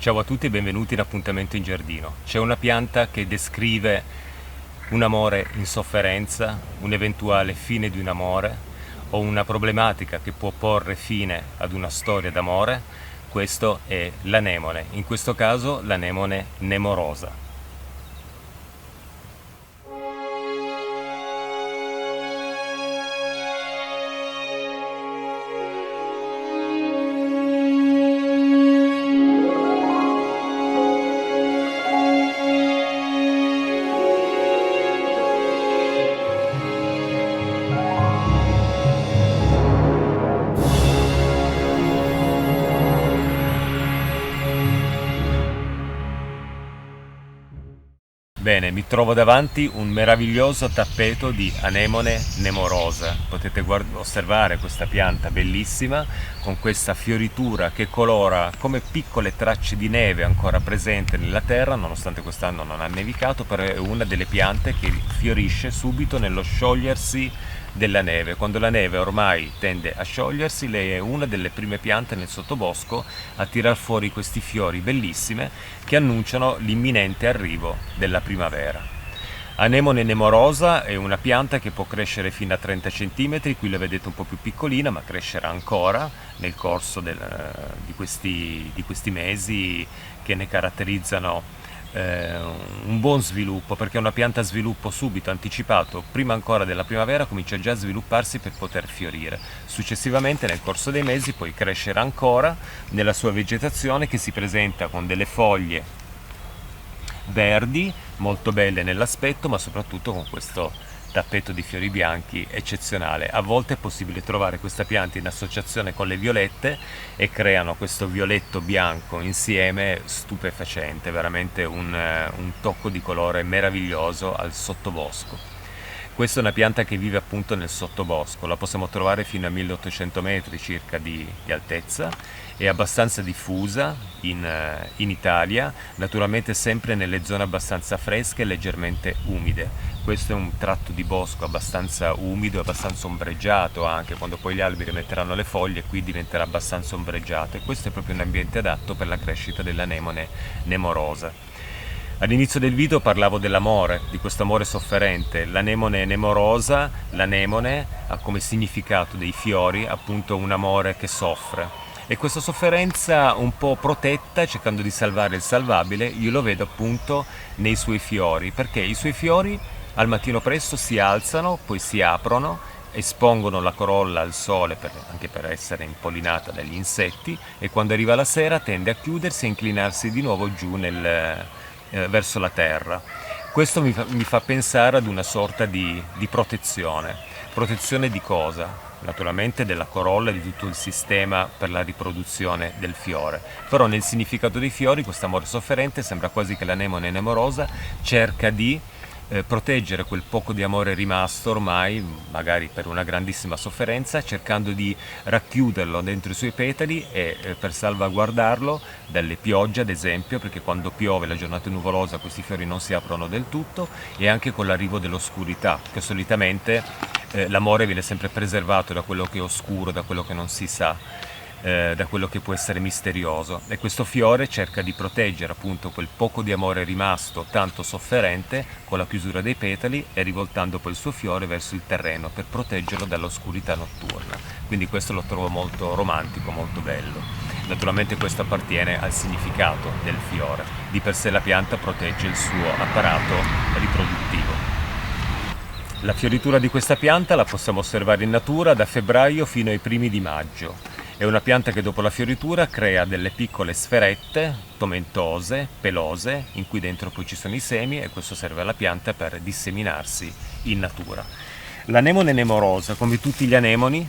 Ciao a tutti e benvenuti in Appuntamento in Giardino. C'è una pianta che descrive un amore in sofferenza, un'eventuale fine di un amore o una problematica che può porre fine ad una storia d'amore. Questo è l'anemone, in questo caso l'anemone nemorosa. Bene, mi trovo davanti un meraviglioso tappeto di anemone nemorosa. Potete osservare questa pianta bellissima con questa fioritura che colora come piccole tracce di neve ancora presente nella terra, nonostante quest'anno non ha nevicato, però è una delle piante che fiorisce subito nello sciogliersi della neve. Quando la neve ormai tende a sciogliersi, lei è una delle prime piante nel sottobosco a tirar fuori questi fiori bellissime che annunciano l'imminente arrivo della primavera. Anemone nemorosa è una pianta che può crescere fino a 30 cm, qui la vedete un po' più piccolina, ma crescerà ancora nel corso di questi mesi che ne caratterizzano un buon sviluppo, perché è una pianta a sviluppo subito, anticipato, prima ancora della primavera comincia già a svilupparsi per poter fiorire. Successivamente nel corso dei mesi poi crescerà ancora nella sua vegetazione che si presenta con delle foglie verdi, molto belle nell'aspetto, ma soprattutto con questo tappeto di fiori bianchi eccezionale. A volte è possibile trovare questa pianta in associazione con le violette e creano questo violetto bianco insieme stupefacente, veramente un tocco di colore meraviglioso al sottobosco. Questa è una pianta che vive appunto nel sottobosco, la possiamo trovare fino a 1800 metri circa di altezza, è abbastanza diffusa in Italia, naturalmente sempre nelle zone abbastanza fresche e leggermente umide. Questo è un tratto di bosco abbastanza umido, abbastanza ombreggiato anche, quando poi gli alberi metteranno le foglie qui diventerà abbastanza ombreggiato e questo è proprio un ambiente adatto per la crescita dell'anemone nemorosa. All'inizio del video parlavo dell'amore, di questo amore sofferente. L'anemone nemorosa, l'anemone ha come significato dei fiori appunto un amore che soffre. E questa sofferenza un po' protetta, cercando di salvare il salvabile, io lo vedo appunto nei suoi fiori, perché i suoi fiori al mattino presto si alzano, poi si aprono, espongono la corolla al sole anche per essere impollinata dagli insetti e quando arriva la sera tende a chiudersi e inclinarsi di nuovo giù verso la terra. Questo mi fa pensare ad una sorta di protezione. Protezione di cosa? Naturalmente della corolla e di tutto il sistema per la riproduzione del fiore. Però nel significato dei fiori questo amore sofferente sembra quasi che l'anemone nemorosa cerca di proteggere quel poco di amore rimasto ormai, magari per una grandissima sofferenza, cercando di racchiuderlo dentro i suoi petali e per salvaguardarlo dalle piogge, ad esempio, perché quando piove, la giornata è nuvolosa, questi fiori non si aprono del tutto, e anche con l'arrivo dell'oscurità, che solitamente l'amore viene sempre preservato da quello che è oscuro, da quello che non si sa, da quello che può essere misterioso, e questo fiore cerca di proteggere appunto quel poco di amore rimasto tanto sofferente con la chiusura dei petali e rivoltando poi il suo fiore verso il terreno per proteggerlo dall'oscurità notturna. Quindi questo lo trovo molto romantico, molto bello. Naturalmente questo appartiene al significato del fiore, di per sé la pianta protegge il suo apparato riproduttivo. La fioritura di questa pianta la possiamo osservare in natura da febbraio fino ai primi di maggio. È una pianta che dopo la fioritura crea delle piccole sferette tomentose, pelose, in cui dentro poi ci sono i semi e questo serve alla pianta per disseminarsi in natura. L'anemone nemorosa, come tutti gli anemoni,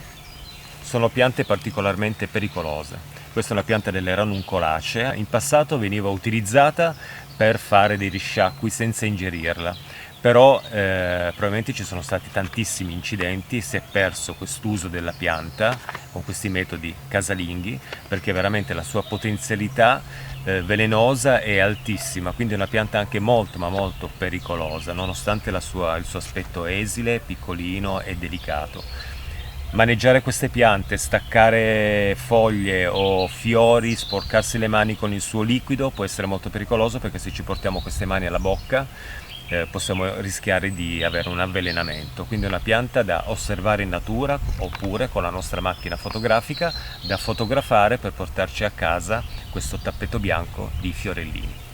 sono piante particolarmente pericolose. Questa è una pianta delle ranuncolacee, in passato veniva utilizzata per fare dei risciacqui senza ingerirla. Però probabilmente ci sono stati tantissimi incidenti, si è perso quest'uso della pianta con questi metodi casalinghi, perché veramente la sua potenzialità velenosa è altissima, quindi è una pianta anche molto ma molto pericolosa, nonostante il suo aspetto esile, piccolino e delicato. maneggiare queste piante, staccare foglie o fiori, sporcarsi le mani con il suo liquido può essere molto pericoloso, perché se ci portiamo queste mani alla bocca possiamo rischiare di avere un avvelenamento. Quindi è una pianta da osservare in natura, oppure con la nostra macchina fotografica da fotografare per portarci a casa questo tappeto bianco di fiorellini.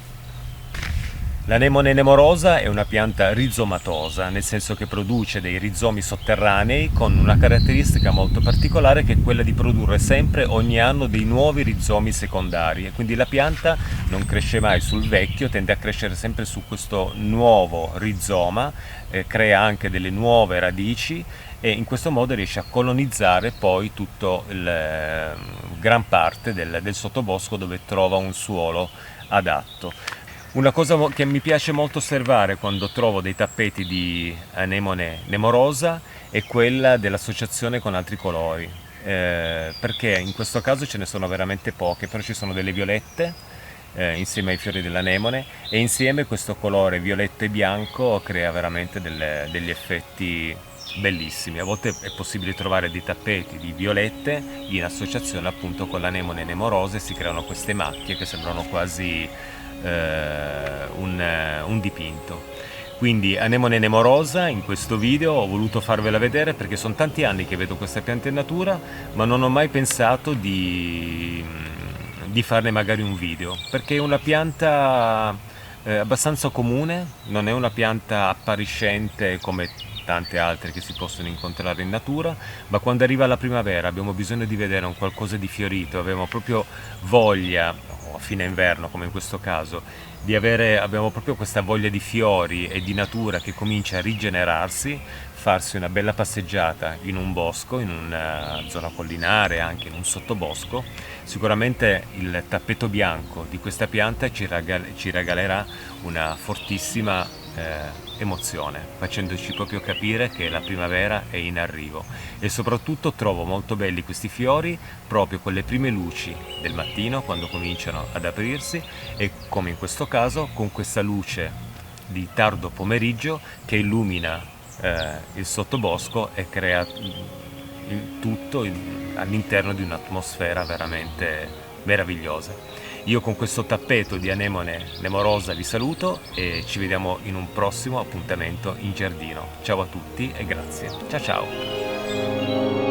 L'anemone nemorosa è una pianta rizomatosa, nel senso che produce dei rizomi sotterranei con una caratteristica molto particolare, che è quella di produrre sempre, ogni anno, dei nuovi rizomi secondari, e quindi la pianta non cresce mai sul vecchio, tende a crescere sempre su questo nuovo rizoma, crea anche delle nuove radici, e in questo modo riesce a colonizzare poi tutto gran parte del sottobosco, dove trova un suolo adatto. Una cosa che mi piace molto osservare quando trovo dei tappeti di anemone nemorosa è quella dell'associazione con altri colori, perché in questo caso ce ne sono veramente poche, però ci sono delle violette insieme ai fiori dell'anemone, e insieme questo colore violetto e bianco crea veramente degli effetti bellissimi. A volte è possibile trovare dei tappeti di violette in associazione appunto con l'anemone nemorosa, e si creano queste macchie che sembrano quasi un dipinto. Quindi anemone nemorosa, in questo video ho voluto farvela vedere perché sono tanti anni che vedo questa pianta in natura, ma non ho mai pensato di farne magari un video, perché è una pianta abbastanza comune, non è una pianta appariscente come tante altre che si possono incontrare in natura, ma quando arriva la primavera abbiamo bisogno di vedere un qualcosa di fiorito, abbiamo proprio voglia, o a fine inverno come in questo caso, abbiamo proprio questa voglia di fiori e di natura che comincia a rigenerarsi, farsi una bella passeggiata in un bosco, in una zona collinare, anche in un sottobosco. Sicuramente il tappeto bianco di questa pianta ci regalerà una fortissima emozione, facendoci proprio capire che la primavera è in arrivo. E soprattutto trovo molto belli questi fiori proprio con le prime luci del mattino, quando cominciano ad aprirsi, e come in questo caso con questa luce di tardo pomeriggio che illumina il sottobosco e crea il tutto all'interno di un'atmosfera veramente meravigliosa. Io con questo tappeto di anemone nemorosa vi saluto e ci vediamo in un prossimo appuntamento in giardino. Ciao a tutti e grazie. Ciao ciao!